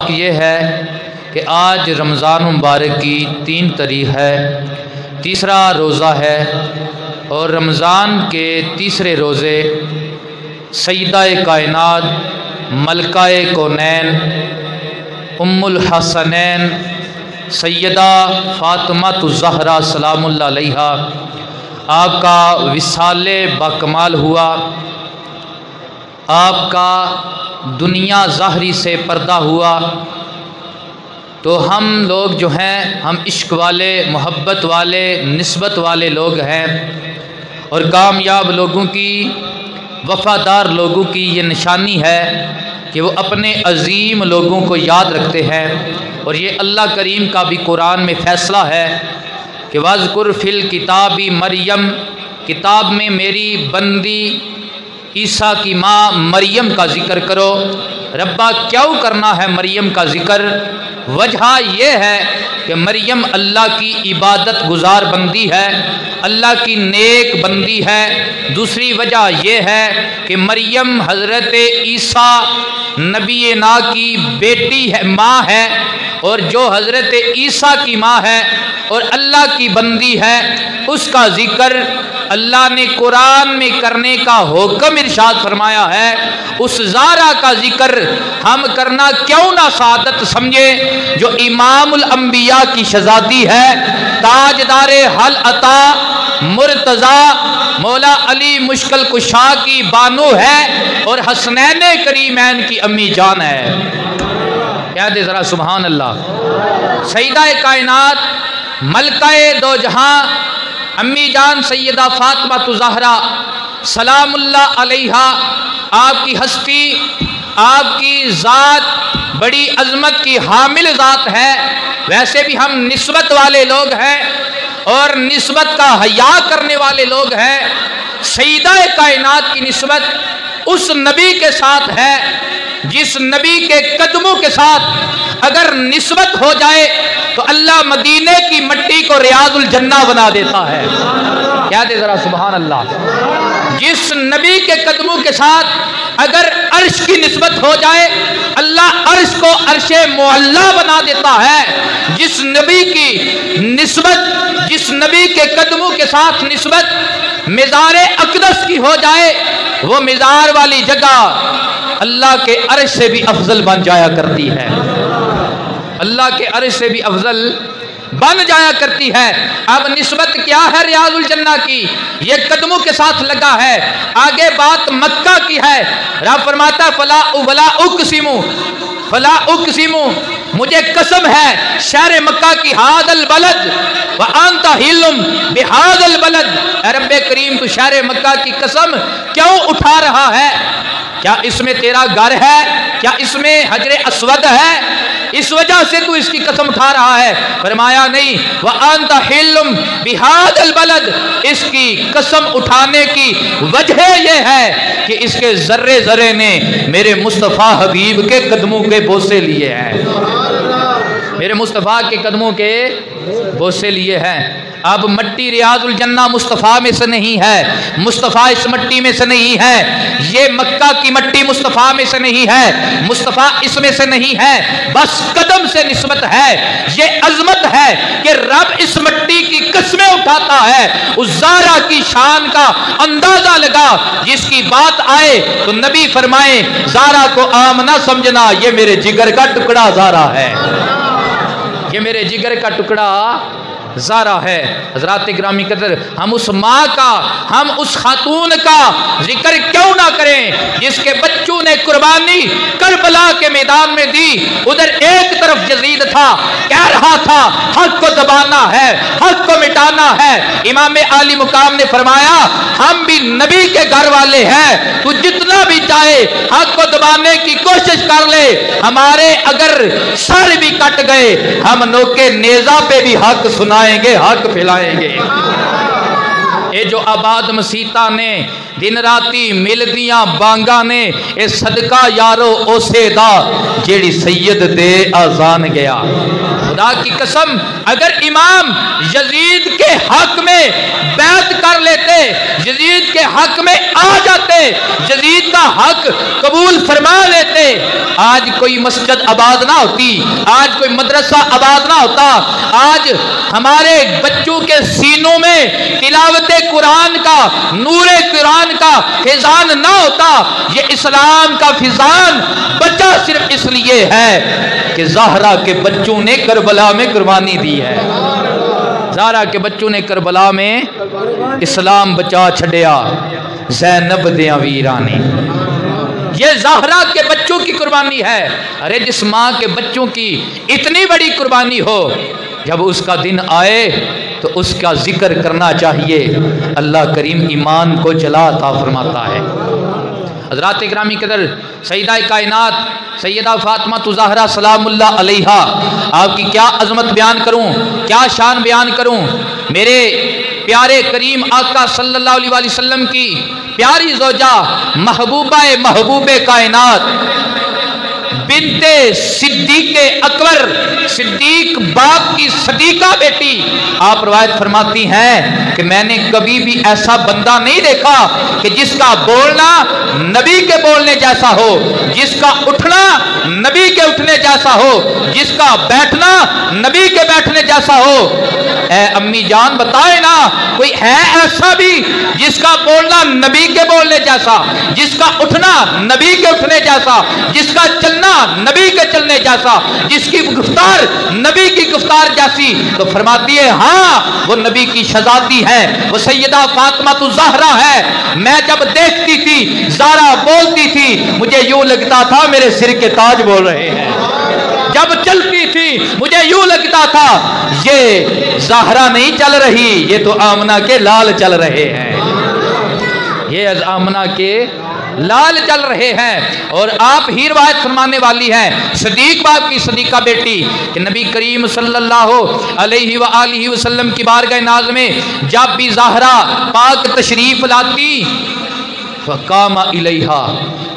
اتفاق یہ ہے کہ آج رمضان مبارک کی 3 تاریخ ہے، تیسرا روزہ ہے، اور رمضان کے تیسرے روزے سیدہ کائنات ملکہ کونین ام الحسنین سیدہ فاطمہ الزہرا سلام اللہ علیہا آپ کا وصال باکمال ہوا، آپ کا دنیا ظاہری سے پردہ ہوا، تو ہم لوگ جو ہیں ہم عشق والے، محبت والے، نسبت والے لوگ ہیں، اور کامیاب لوگوں کی، وفادار لوگوں کی یہ نشانی ہے کہ وہ اپنے عظیم لوگوں کو یاد رکھتے ہیں، اور یہ اللہ کریم کا بھی قرآن میں فیصلہ ہے کہ وَاذْكُرْ فِي الْكِتَابِ مریم، کتاب میں میری بندی عیسیٰ کی ماں مریم کا ذکر کرو۔ ربا کیوں کرنا ہے مریم کا ذکر؟ وجہ یہ ہے کہ مریم اللہ کی عبادت گزار بندی ہے، اللہ کی نیک بندی ہے۔ دوسری وجہ یہ ہے کہ مریم حضرت عیسیٰ نبی نا کی بیٹی ہے، ماں ہے، اور جو حضرت عیسیٰ کی ماں ہے اور اللہ کی بندی ہے، اس کا ذکر اللہ نے قرآن میں کرنے کا حکم ارشاد فرمایا ہے۔ اس زارا کا ذکر ہم کرنا کیوں نہ سعادت سمجھے جو امام الانبیاء کی شہزادی ہے، تاجدار حل عطا مرتضی مولا علی مشکل کشا کی بانو ہے، اور حسنین کریمین کی امی جان ہے۔ کہہ دے ذرا سبحان اللہ۔ سیدہ کائنات ملکہ دو جہاں امی جان سیدہ فاطمہ الزہرا سلام اللہ علیہا، آپ کی ہستی، آپ کی ذات بڑی عظمت کی حامل ذات ہے۔ ویسے بھی ہم نسبت والے لوگ ہیں اور نسبت کا حیا کرنے والے لوگ ہیں۔ سیدہ کائنات کی نسبت اس نبی کے ساتھ ہے جس نبی کے قدموں کے ساتھ اگر نسبت ہو جائے تو اللہ مدینے کی مٹی کو ریاض الجنہ بنا دیتا ہے۔ کیا دے ذرا سبحان اللہ۔ جس نبی کے قدموں کے ساتھ اگر عرش کی نسبت ہو جائے اللہ عرش کو عرش معلا بنا دیتا ہے۔ جس نبی کی نسبت، جس نبی کے قدموں کے ساتھ نسبت مزار اقدس کی ہو جائے، وہ مزار والی جگہ اللہ کے عرش سے بھی افضل بن جایا کرتی ہے، اللہ کے عرش سے بھی افضل بن جایا کرتی ہے۔ اب نسبت کیا ہے ریاض الجنہ کی؟ یہ قدموں کے ساتھ لگا ہے۔ آگے بات مکہ کی ہے۔ رب فرماتا فلا اقسم، مجھے قسم ہے شہر مکہ کی ھذا البلد وانت حل بھذا البلد۔ اے رب کریم تو شہر مکہ کی قسم کیوں اٹھا رہا ہے؟ کیا اس میں تیرا گھر ہے؟ کیا اس میں حجر اسود ہے؟ اس وجہ سے تو اس کی قسم اٹھا رہا ہے؟ فرمایا نہیں، وَأَنْتَ حِلٌّ بِهَذَا الْبَلَدِ، اس کی قسم اٹھانے کی وجہ یہ ہے کہ اس کے ذرے ذرے نے میرے مصطفیٰ حبیب کے قدموں کے بوسے لیے ہیں، میرے مصطفیٰ کے قدموں کے بوسے لیے ہیں۔ اب مٹی ریاض الجنہ مصطفیٰ میں سے نہیں ہے، مصطفیٰ اس مٹی میں سے نہیں ہے، یہ مکہ کی مٹی مصطفیٰ میں سے نہیں ہے، مصطفیٰ اس میں سے نہیں ہے، بس قدم سے نسبت ہے۔ یہ عظمت ہے کہ رب اس مٹی کی قسمیں اٹھاتا ہے۔ اس زارا کی شان کا اندازہ لگا، جس کی بات آئے تو نبی فرمائے زارا کو عام نہ سمجھنا، یہ میرے جگر کا ٹکڑا زارا ہے، یہ میرے جگر کا ٹکڑا زارا ہے۔ حضرات گرامی قدر، ہم اس ماں کا، ہم اس خاتون کا ذکر کیوں نہ کریں جس کے بچوں نے قربانی کربلا کے میدان میں دی؟ ادھر ایک طرف یزید تھا، کہہ رہا تھا حق کو دبانا ہے، حق کو مٹانا ہے۔ امام عالی مقام نے فرمایا ہم بھی نبی کے گھر والے ہیں، تو جتنا بھی چاہے حق کو دبانے کی کوشش کر لے، ہمارے اگر سر بھی کٹ گئے ہم نوکے نیزہ پہ بھی حق سنائیں گے، حق پھیلائیں گے۔ اے جو آباد مسیطہ نے دن راتی ملدیاں بانگا نے اے صدقہ یارو اوسے دا جیڑی سید دے آزان گیا۔ خدا کی قسم اگر امام یزید کے حق میں بیعت کر لیتے، یزید کے حق میں آ جاتے، یزید کا حق قبول فرما لیتے، آج کوئی مسجد آباد نہ ہوتی، آج کوئی مدرسہ آباد نہ ہوتا، آج ہمارے بچوں کے سینوں میں تلاوت قرآن کا، نور قرآن کا فیضان نہ ہوتا۔ یہ اسلام کا فیضان بچہ صرف اس لیے ہے کہ زہرا کے بچوں نے کربلا میں قربانی دی ہے، زہرا کے بچوں نے کربلا میں اسلام بچا چھڑیا، زینب دیاں ویرانی، یہ زہرا کے بچوں کی قربانی ہے۔ ارے جس ماں کے بچوں کی اتنی بڑی قربانی ہو، جب اس کا دن آئے تو اس کا ذکر کرنا چاہیے۔ اللہ کریم ایمان کو جلا عطا فرماتا ہے۔ حضرات اکرامی قدر، سیدہ کائنات سیدہ فاطمہ زہرا سلام اللہ علیہا، آپ کی کیا عظمت بیان کروں، کیا شان بیان کروں۔ میرے پیارے کریم آقا صلی اللہ علیہ وآلہ وسلم کی پیاری زوجہ محبوبہ محبوب کائنات بنت صدیق اکبر، صدیق باپ کی صدیقہ بیٹی، آپ روایت فرماتی ہیں کہ میں نے کبھی بھی ایسا بندہ نہیں دیکھا کہ جس کا بولنا نبی کے بولنے جیسا ہو، جس کا اٹھنا نبی کے اٹھنے جیسا ہو، جس کا بیٹھنا نبی کے بیٹھنے جیسا ہو۔ اے امی جان بتائے نا، کوئی ہے ایسا بھی جس کا بولنا نبی کے بولنے جیسا، جس کا اٹھنا نبی کے اٹھنے جیسا، جس کا چلنا نبی کے چلنے جیسا، جس کی گفتار نبی کی گفتار جیسی؟ تو فرماتی ہے ہاں وہ نبی کی شہزادی ہے، وہ سیدہ فاطمہ الزہرا ہے۔ میں جب دیکھتی تھی زہرا بولتی تھی مجھے یوں لگتا تھا میرے سر کے تاج بول رہے ہیں، جب چلتی تھی مجھے یوں لگتا تھا یہ زہرا نہیں چل رہی، یہ تو آمنہ کے لال چل رہے ہیں، یہ آمنہ کے لال چل رہے ہیں۔ اور آپ ہی روایت فرمانے والی ہیں، صدیق باپ کی صدیقہ بیٹی، کہ نبی کریم صلی اللہ علیہ وآلہ وسلم کی بارگاہ ناز میں جب بھی زہرا پاک تشریف لاتی فقام الیہا،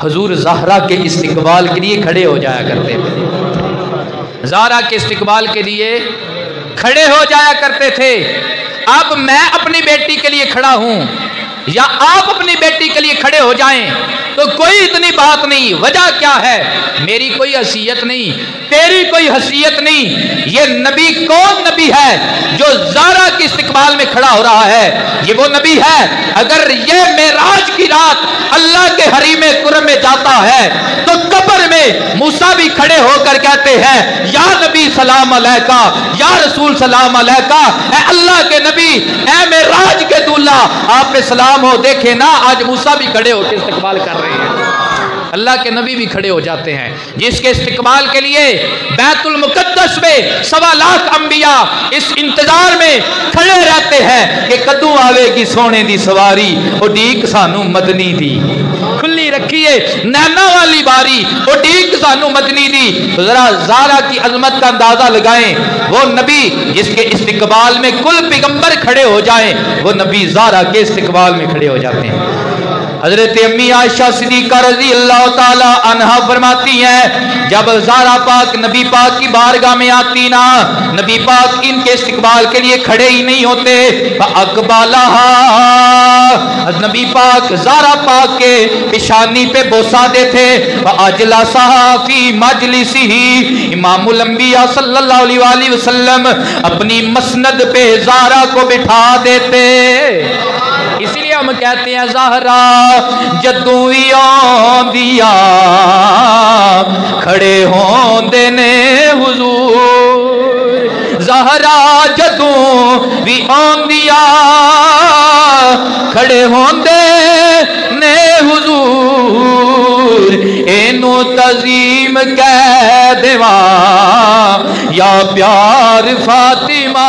حضور زہرا کے استقبال کے لیے کھڑے ہو جایا کرتے تھے، زہرا کے استقبال کے لیے کھڑے ہو جایا کرتے تھے۔ اب میں اپنی بیٹی کے لیے کھڑا ہوں یا آپ اپنی بیٹی کے لیے کھڑے ہو جائیں تو کوئی اتنی بات نہیں، وجہ کیا ہے؟ میری کوئی حیثیت نہیں، تیری کوئی حیثیت نہیں، یہ نبی کون نبی ہے جو زہرا کے استقبال میں کھڑا ہو رہا ہے؟ یہ وہ نبی ہے اگر یہ معراج کی رات اللہ کے حریم کرم میں جاتا ہے تو قبر میں موسیٰ بھی کھڑے ہو کر کہتے ہیں یا نبی سلام علیکہ، یا رسول سلام علیکہ، اے اللہ کے نبی، اے معراج کے دولہ آپ پہ سلام ہو۔ دیکھیں نا آج موسیٰ بھی کھڑے ہو کے استقبال کر رہے ہیں، اللہ کے نبی بھی کھڑے ہو جاتے ہیں، جس کے استقبال کے لیے بیت المقدس میں 1.25 لاکھ انبیاء اس انتظار میں کھڑے رہتے ہیں کہ کدوں آوے گی سونے دی سواری، اڈیک سانو مدنی دی، کھلی رکھیے نینا والی باری، اڈیک سانو مدنی دی۔ تو ذرا زہرا کی عظمت کا اندازہ لگائیں، وہ نبی جس کے استقبال میں کل پیغمبر کھڑے ہو جائیں، وہ نبی زہرا کے استقبال میں کھڑے ہو جاتے ہیں۔ حضرت امی عائشہ صدیقہ رضی اللہ تعالی عنہا فرماتی ہیں جب زہرا پاک نبی پاک کی بارگاہ میں آتی نا، نبی پاک ان کے استقبال کے لیے کھڑے ہی نہیں ہوتے، فاقبالہا، نبی پاک زہرا پاک کے پیشانی پہ بوسہ دیتے، فاجلسہا فی مجلسہ، امام الانبیاء صلی اللہ علیہ وآلہ وسلم اپنی مسند پہ زہرا کو بٹھا دیتے۔ اسی لیے ہم کہتے ہیں زہرا جدوں وی آندیا کھڑے ہوندے نے حضور، زہرا جدوں وی آندیا کھڑے ہوندے نے حضور، اینو تعظیم کہہ دیواں یا پیار فاطمہ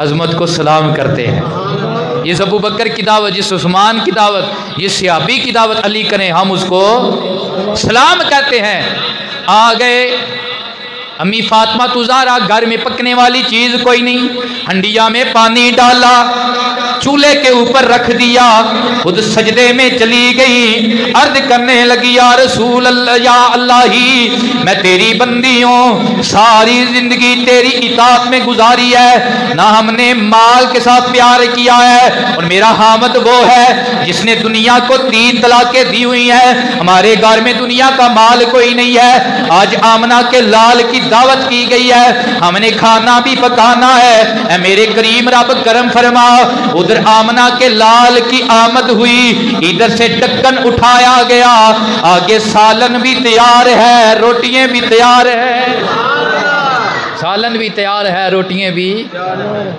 عظمت کو سلام کرتے ہیں۔ جس ابو بکر کی دعوت، جس عثمان کی دعوت، جس صحابی کی دعوت علی کریں، ہم اس کو سلام کہتے ہیں۔ آ گئے امی فاطمہ تزارا، گھر میں پکنے والی چیز کوئی نہیں، ہنڈیا میں پانی ڈالا، چولہے کے اوپر رکھ دیا، خود سجدے میں چلی گئی، عرض کرنے لگی یا رسول اللہ، یا اللہ ہی میں تیری بندی ہوں، ساری زندگی تیری اطاعت میں گزاری ہے، نہ ہم نے مال کے ساتھ پیار کیا ہے، اور میرا حامد وہ ہے جس نے دنیا کو 3 طلاقیں دی ہوئی ہیں، ہمارے گھر میں دنیا کا مال کوئی نہیں ہے، آج آمنہ کے لال کی دعوت کی گئی ہے، ہم نے کھانا بھی پکانا ہے، اے میرے کریم رب کرم فرما۔ ادھر آمنہ کے لال کی آمد ہوئی، ادھر سے ڈکن اٹھایا گیا، آگے سالن بھی تیار ہے، روٹیاں بھی تیار ہے، سالن بھی تیار ہے، روٹیاں بھی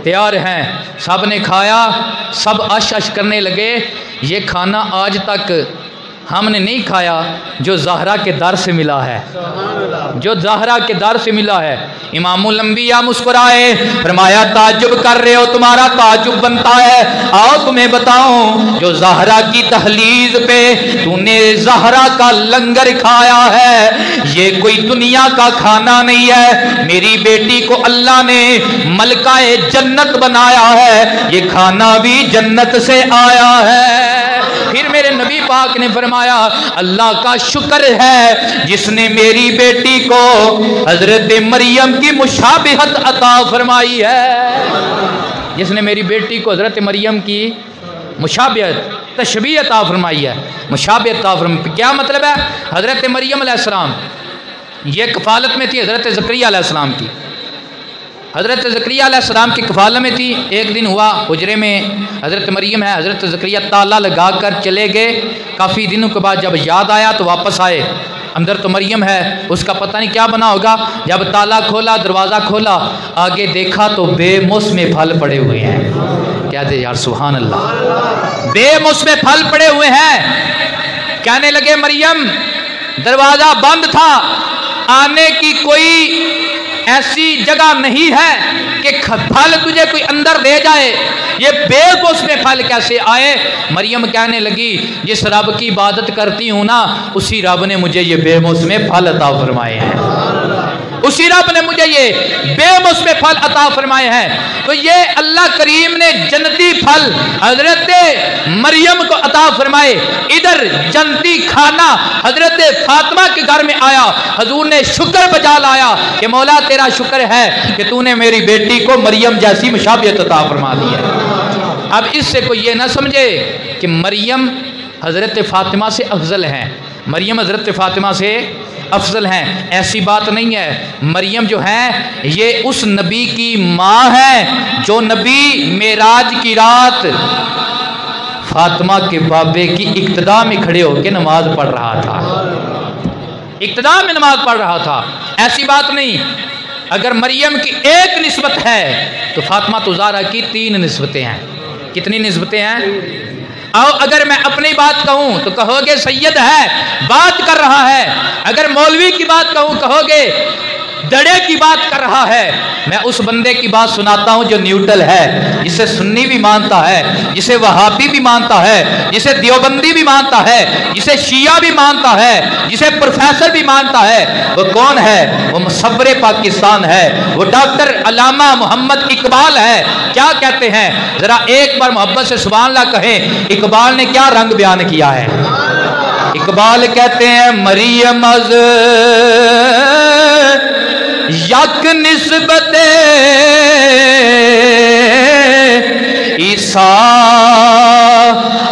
تیار ہیں، سب نے کھایا، سب اش اش کرنے لگے، یہ کھانا آج تک ہم نے نہیں کھایا جو زہرا کے در سے ملا ہے، جو زہرا کے در سے ملا ہے۔ امام الانبیاء مسکرائے، فرمایا تعجب کر رہے ہو، تمہارا تعجب بنتا ہے، آؤ تمہیں بتاؤں، جو زہرا کی دہلیز پہ تو نے زہرا کا لنگر کھایا ہے، یہ کوئی دنیا کا کھانا نہیں ہے، میری بیٹی کو اللہ نے ملکہ جنت بنایا ہے، یہ کھانا بھی جنت سے آیا ہے۔ پھر میرے نبی پاک نے فرمایا اللہ کا شکر ہے جس نے میری بیٹی کو حضرت مریم کی مشابہت عطا فرمائی ہے، جس نے میری بیٹی کو حضرت مریم کی مشابہت تشبیہ عطا فرمائی ہے، مشابہت عطا فرمائی۔ کیا مطلب ہے؟ حضرت مریم علیہ السلام یہ کفالت میں تھی حضرت زکریا علیہ السلام کی، حضرت زکریا علیہ السلام کی کفالت میں تھی۔ ایک دن ہوا حجرے میں حضرت مریم ہے، حضرت زکریا تالا لگا کر چلے گئے، کافی دنوں کے بعد جب یاد آیا تو واپس آئے، اندر تو مریم ہے، اس کا پتہ نہیں کیا بنا ہوگا، جب تالا کھولا، دروازہ کھولا، آگے دیکھا تو بے موسم پھل پڑے ہوئے ہیں۔ کیا دے یار سبحان اللہ، بے موسم پھل پڑے ہوئے ہیں۔ کہنے لگے مریم دروازہ بند تھا، آنے کی کوئی ایسی جگہ نہیں ہے کہ پھل تجھے کوئی اندر دے جائے، یہ بے موسم پھل کیسے آئے؟ مریم کہنے لگی جس رب کی عبادت کرتی ہوں نا، اسی رب نے مجھے یہ بے موسم پھل عطا فرمائے ہیں، اسی رب نے مجھے یہ بے موسم پھل عطا فرمائے ہیں۔ تو یہ اللہ کریم نے جنتی پھل حضرت مریم کو عطا فرمائے، ادھر جنتی کھانا حضرت فاطمہ کے گھر میں آیا، حضور نے شکر بجا لایا کہ مولا تیرا شکر ہے کہ تو نے میری بیٹی کو مریم جیسی مشابہت عطا فرما دی ہے۔ اب اس سے کوئی یہ نہ سمجھے کہ مریم حضرت فاطمہ سے افضل ہیں، مریم حضرت فاطمہ سے افضل ہیں، ایسی بات نہیں ہے۔ مریم جو ہے یہ اس نبی کی ماں ہے جو نبی معراج کی رات فاطمہ کے بابے کی اقتداء میں کھڑے ہو کے نماز پڑھ رہا تھا، اقتداء میں نماز پڑھ رہا تھا، ایسی بات نہیں۔ اگر مریم کی ایک نسبت ہے تو فاطمہ زہرا کی 3 نسبتیں ہیں۔ کتنی نسبتیں ہیں؟ اور اگر میں اپنی بات کہوں تو کہو گے سید ہے، بات کر رہا ہے، اگر مولوی کی بات کہوں کہو گے دڑے کی بات کر رہا ہے۔ میں اس بندے کی بات سناتا ہوں جو نیوٹرل ہے، جسے سنی بھی مانتا ہے، جسے وہابی بھی مانتا ہے، جسے دیوبندی بھی مانتا ہے، جسے شیعہ بھی مانتا ہے، جسے پروفیسر بھی مانتا ہے۔ وہ کون ہے؟ وہ مصور پاکستان ہے، وہ ڈاکٹر علامہ محمد اقبال ہے۔ کیا کہتے ہیں؟ ذرا ایک بار محبت سے سبحان اللہ کہیں، اقبال نے کیا رنگ بیان کیا ہے؟ اقبال کہتے ہیں مریم از یک نسبت عیسیٰ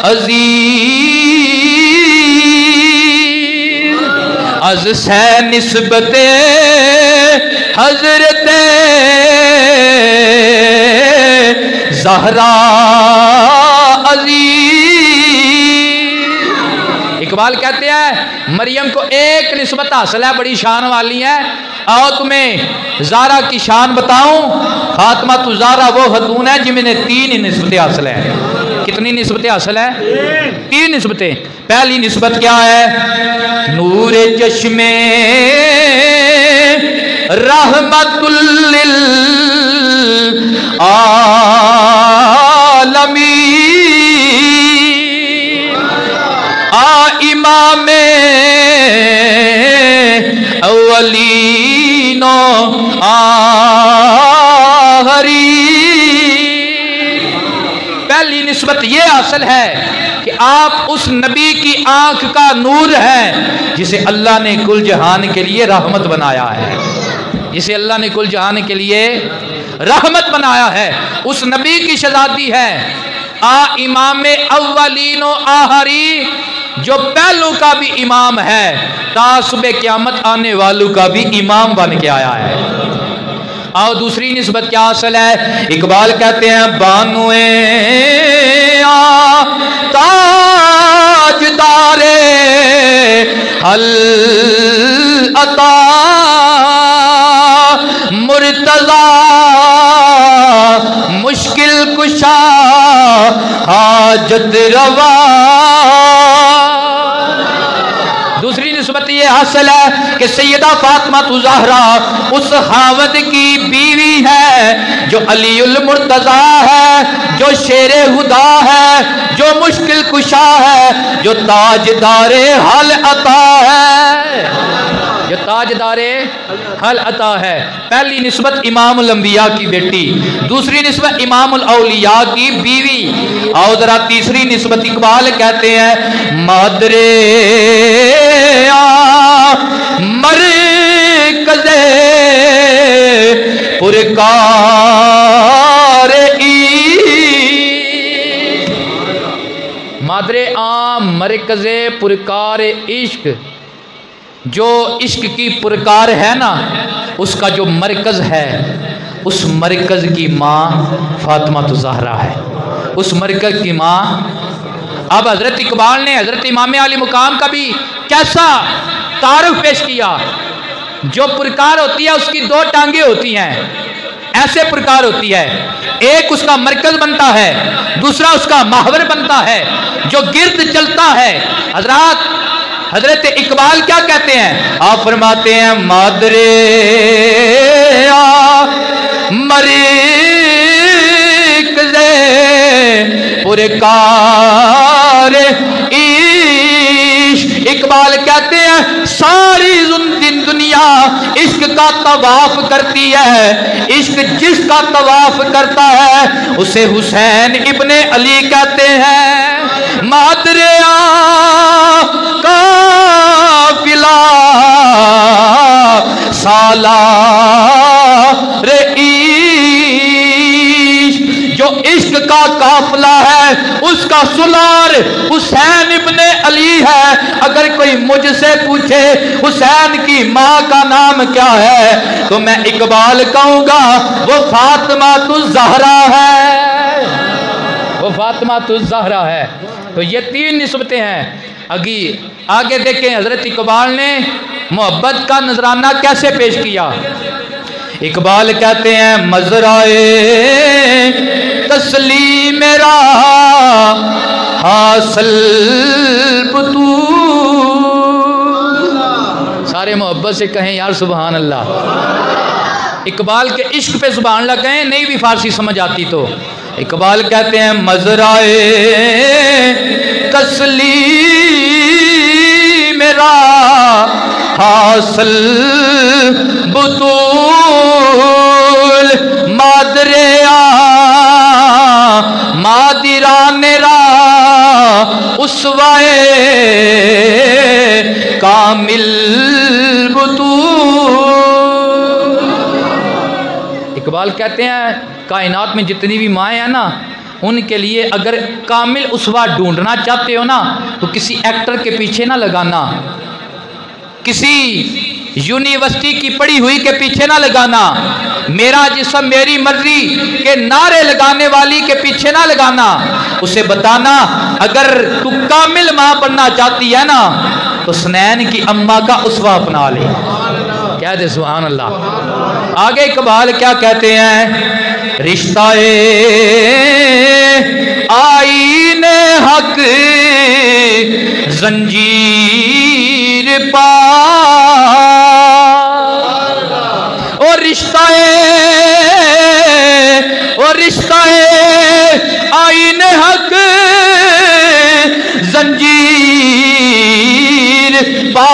عزیز از سے نسبت حضرت زہرا عزیز۔ اقبال کہتے ہیں مریم کو ایک نسبت حاصل ہے، بڑی شان والی ہے۔ آؤ تمہیں زہرا کی شان بتاؤں، فاطمہ زہرا وہ خاتون ہے جن میں 3 نسبتیں حاصل ہیں۔ کتنی نسبتیں حاصل ہیں؟ 3 نسبتیں۔ پہلی نسبت کیا ہے؟ نور چشم رحمت للعالمین آہری۔ پہلی نسبت یہ حاصل ہے کہ آپ اس نبی کی آنکھ کا نور ہیں جسے اللہ نے کل جہان کے لیے رحمت بنایا ہے، جسے اللہ نے کل جہان کے لیے رحمت بنایا ہے، اس نبی کی شہزادی ہے امام اولین و آخری، جو پہلو کا بھی امام ہے، تا صبح قیامت آنے والوں کا بھی امام بن کے آیا ہے۔ اور دوسری نسبت کیا حاصل ہے؟ اقبال کہتے ہیں بانوے تاجدار حل عطا مرتضی مشکل کشا حاجت روا۔ دوسری نسبت یہ حاصل ہے کہ سیدہ فاطمہ زہرا اس خاوند کی بیوی ہے جو علی المرتضیٰ ہے، جو شیر خدا ہے، جو مشکل کشا ہے، جو تاجدار حل عطا ہے، جو تاجدار حل عطا ہے۔ پہلی نسبت امام الانبیاء کی بیٹی، دوسری نسبت امام الاولیاء کی بیوی، اور ذرا تیسری نسبت اقبال کہتے ہیں مادرے مرکز پرکار مادر عام مرکز پرکار عشق، جو عشق کی پرکار ہے نا، اس کا جو مرکز ہے، اس مرکز کی ماں فاطمہ زہرا ہے، اس مرکز کی ماں۔ اب حضرت اقبال نے حضرت امام علی مقام کا بھی کیسا تعارف پیش کیا۔ جو پرکار ہوتی ہے اس کی دو ٹانگیں ہوتی ہیں، ایسے پرکار ہوتی ہے، ایک اس کا مرکز بنتا ہے، دوسرا اس کا محور بنتا ہے جو گرد چلتا ہے۔ حضرت اقبال کیا کہتے ہیں؟ آپ فرماتے ہیں مادرے مرکز پرکار عشق۔ اقبال کہتے ہیں ساری دنیا عشق کا طواف کرتی ہے، عشق جس کا طواف کرتا ہے اسے حسین ابن علی کہتے ہیں۔ مادر قافلہ سالار عشق، جو عشق کا قافلہ ہے اس کا سالار حسین ابن علی ہے۔ اگر کوئی مجھ سے پوچھے حسین کی ماں کا نام کیا ہے تو میں اقبال کہوں گا وہ فاطمہ الزہرا ہے، وہ فاطمہ الزہرا ہے۔ تو یہ تین نسبتیں ہیں۔ آگے دیکھیں حضرت اقبال نے محبت کا نذرانہ کیسے پیش کیا۔ اقبال کہتے ہیں مزرائے تسلیم میرا حاصل بطول۔ سارے محبت سے کہیں یار سبحان اللہ۔ اقبال کے عشق پہ سبحان اللہ کہیں، نہیں بھی فارسی سمجھ آتی تو۔ اقبال کہتے ہیں مزرائے تسلیم میرا حاصل بطول، مادران را اسوائے کامل بطول۔ اقبال کہتے ہیں کائنات میں جتنی بھی مائیں ہیں نا، ان کے لیے اگر کامل اسوا ڈھونڈنا چاہتے ہو نا تو کسی ایکٹر کے پیچھے نہ لگانا، کسی یونیورسٹی کی پڑھی ہوئی کے پیچھے نہ لگانا، میرا جسم میری مرضی کے نعرے لگانے والی کے پیچھے نہ لگانا۔ اسے بتانا اگر تو کامل ماں بننا چاہتی ہے نا تو حسنین کی اماں کا اسوا اپنا لے۔ کہہ دے سبحان اللہ۔ آگے اقبال کیا کہتے ہیں؟ رشتہ آئین حق زنجیر پا، اور رشتہ آئین حق زنجیر پا،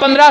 15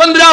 15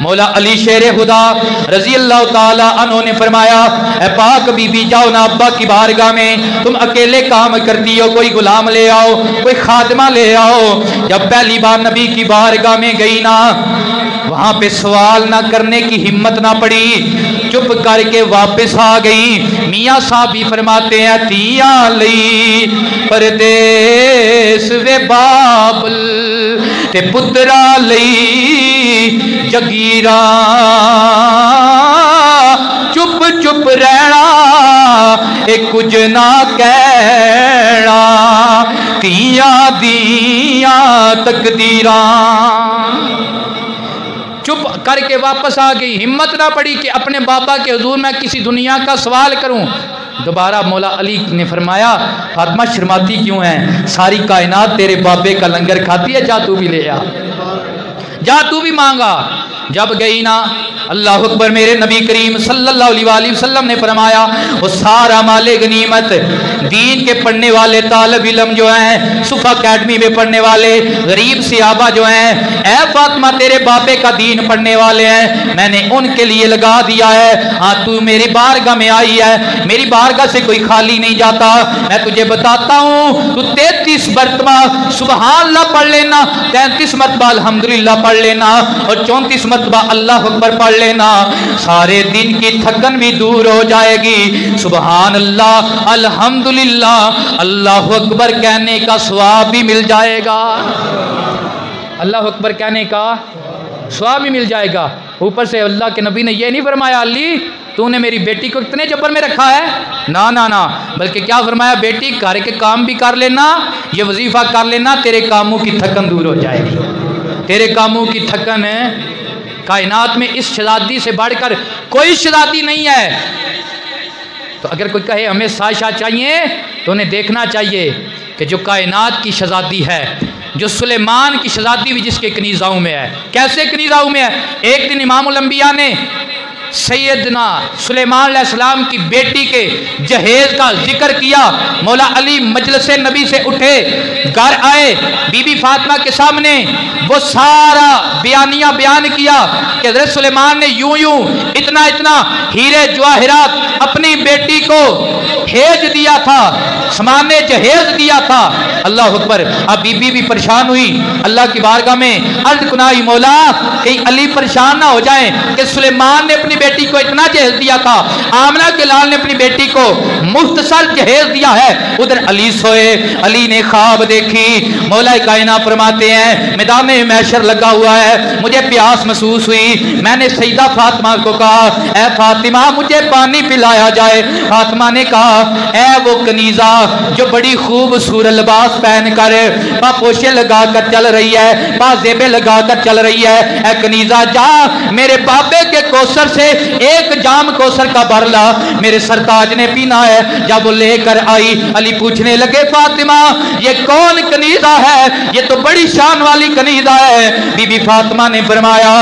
مولا علی شیر خدا رضی اللہ تعالیٰ عنہ نے فرمایا اے پاک بی بی جاؤ نا ابا کی بارگاہ میں، تم اکیلے کام کرتی ہو، کوئی غلام لے آؤ، کوئی خادمہ لے آؤ۔ جب پہلی بار نبی کی بارگاہ میں گئی نا، وہاں پہ سوال نہ کرنے کی ہمت نہ پڑی، چپ کر کے واپس آ گئی۔ میاں صاحب بھی فرماتے ہیں تیاں لئی پردیس وے بابل تے پترا لئی جگیراں، چپ چپ رہنا اے کچھ نہ کہنا، تیاں دیاں تقدیراں۔ چپ کر کے واپس آ گئی، ہمت نہ پڑی کہ اپنے بابا کے حضور میں کسی دنیا کا سوال کروں۔ دوبارہ مولا علی نے فرمایا فاطمہ شرماتی کیوں ہیں، ساری کائنات تیرے بابے کا لنگر کھاتی ہے، جا تو بھی لے آ، جا تو بھی مانگا۔ جب گئی نا، اللہ اکبر، میرے نبی کریم صلی اللہ علیہ وآلہ وسلم نے فرمایا وہ سارا مال غنیمت دین کے پڑھنے والے طالب علم جو ہیں، صفا اکیڈمی میں پڑھنے والے غریب صحابہ جو ہیں، اے فاطمہ تیرے بابے کا دین پڑھنے والے ہیں، میں نے ان کے لیے لگا دیا ہے۔ ہاں تو میری بارگاہ میں آئی ہے، میری بارگاہ سے کوئی خالی نہیں جاتا۔ میں تجھے بتاتا ہوں، تو 33 مرتبہ سبحان اللہ پڑھ لینا، 33 مرتبہ الحمدللہ پڑھ لینا، اور 34 مرتبہ اللہ اکبر پڑھ لینا، سارے دن کی تھکن بھی دور ہو جائے گی۔ سبحان اللہ، الحمدللہ، اللہ اکبر کہنے کا ثواب بھی مل جائے گا، اللہ اکبر کہنے کا ثواب بھی مل جائے گا۔ اوپر سے اللہ کے نبی نے یہ نہیں فرمایا علی تو نے میری بیٹی کو اتنے جبر میں رکھا ہے، نا نا نا، بلکہ کیا فرمایا بیٹی گھر کے کام بھی کر لینا، یہ وظیفہ کر لینا، تیرے کاموں کی تھکن دور ہو جائے گی، تیرے کاموں کی تھکن ہے۔ کائنات میں اس شہزادی سے بڑھ کر کوئی شہزادی نہیں ہے۔ تو اگر کوئی کہے ہمیں سائشہ چاہیے تو انہیں دیکھنا چاہیے کہ جو کائنات کی شہزادی ہے، جو سلیمان کی شہزادی بھی جس کے کنیزاؤں میں ہے، کیسے کنیزاؤں میں ہے؟ ایک دن امام الانبیاء نے سیدنا سلیمان علیہ السلام کی بیٹی کے جہیز کا ذکر کیا، مولا علی مجلس نبی سے اٹھے، گھر آئے، بی بی فاطمہ کے سامنے وہ سارا بیانیہ بیان کیا کہ حضرت سلیمان نے یوں یوں اتنا اتنا ہیرے جواہرات اپنی بیٹی کو بھیج دیا تھا، سامان جہیز دیا تھا۔ اللہ اکبر، اب بی بی بھی پریشان ہوئی، اللہ کی بارگاہ میں عرض کنائی مولا کہیں علی پریشان نہ ہو جائیں کہ سلیمان نے اپنی بیٹی کو اتنا جہیز دیا تھا، آمنہ کے لال نے اپنی بیٹی کو مختصر جہیز دیا ہے۔ ادھر علی سوئے، علی نے خواب دیکھی، مولا کائنات فرماتے ہیں میدان محشر لگا ہوا ہے، مجھے پیاس محسوس ہوئی، میں نے سیدہ فاطمہ کو کہا اے فاطمہ مجھے پانی پلایا جائے۔ فاطمہ نے کہا اے وہ کنیزہ جو بڑی خوبصورت لباس پہن کر پاپوشے لگا کر چل رہی ہے، پازیبیں لگا کر چل رہی ہے، اے کنیزہ جا میرے بابے کے کوثر سے ایک جام کوثر کا بھر لا، میرے سرتاج نے پینا ہے۔ جب وہ لے کر آئی، علی پوچھنے لگے فاطمہ یہ کون کنیزہ ہے؟ یہ تو بڑی شان والی کنیزہ ہے۔ بی بی فاطمہ نے فرمایا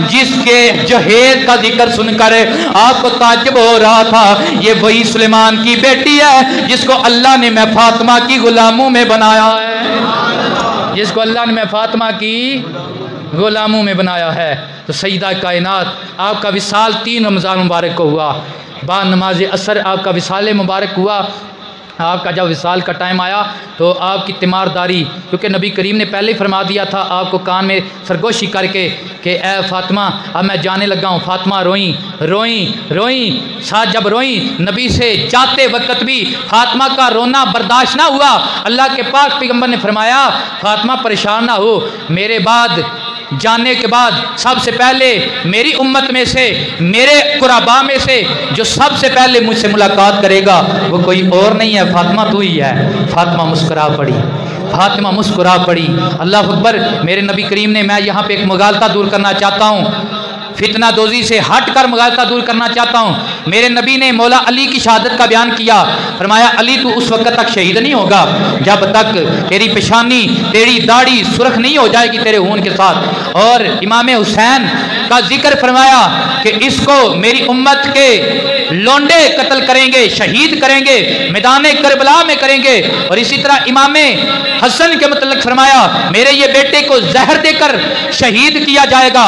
جس کے جہیز کا ذکر سن کر آپ کو تعجب ہو رہا تھا، یہ وہی سلیمان کی بیٹی ہے جس کو اللہ نے میں فاطمہ کی غلاموں میں بنایا ہے، جس کو اللہ نے میں فاطمہ کی غلاموں میں بنایا ہے۔ تو سیدہ کائنات آپ کا وصال 3 رمضان مبارک کو ہوا، بعد نماز عصر آپ کا وصال مبارک ہوا۔ آپ کا جب وصال کا ٹائم آیا تو آپ کی تیمارداری، کیونکہ نبی کریم نے پہلے ہی فرما دیا تھا آپ کو کان میں سرگوشی کر کے کہ اے فاطمہ اب میں جانے لگا ہوں۔ فاطمہ روئیں، ساتھ جب روئیں نبی سے جاتے وقت بھی فاطمہ کا رونا برداشت نہ ہوا۔ اللہ کے پاک پیغمبر نے فرمایا فاطمہ پریشان نہ ہو، میرے بعد جانے کے بعد سب سے پہلے میری امت میں سے، میرے قرابا میں سے جو سب سے پہلے مجھ سے ملاقات کرے گا وہ کوئی اور نہیں ہے، فاطمہ تو ہی ہے۔ فاطمہ مسکرا پڑی، فاطمہ مسکرا پڑی۔ اللہ اکبر، میرے نبی کریم نے، میں یہاں پہ ایک مغالطہ دور کرنا چاہتا ہوں، فتنہ دوزی سے ہٹ کر مغالطہ دور کرنا چاہتا ہوں۔ میرے نبی نے مولا علی کی شہادت کا بیان کیا، فرمایا علی تو اس وقت تک شہید نہیں ہوگا جب تک تیری پیشانی، تیری داڑھی سرخ نہیں ہو جائے گی تیرے خون کے ساتھ۔ اور امام حسین کا ذکر فرمایا کہ اس کو میری امت کے لونڈے قتل کریں گے، شہید کریں گے، میدان کربلا میں کریں گے۔ اور اسی طرح امام حسن کے متعلق فرمایا میرے یہ بیٹے کو زہر دے کر شہید کیا جائے گا۔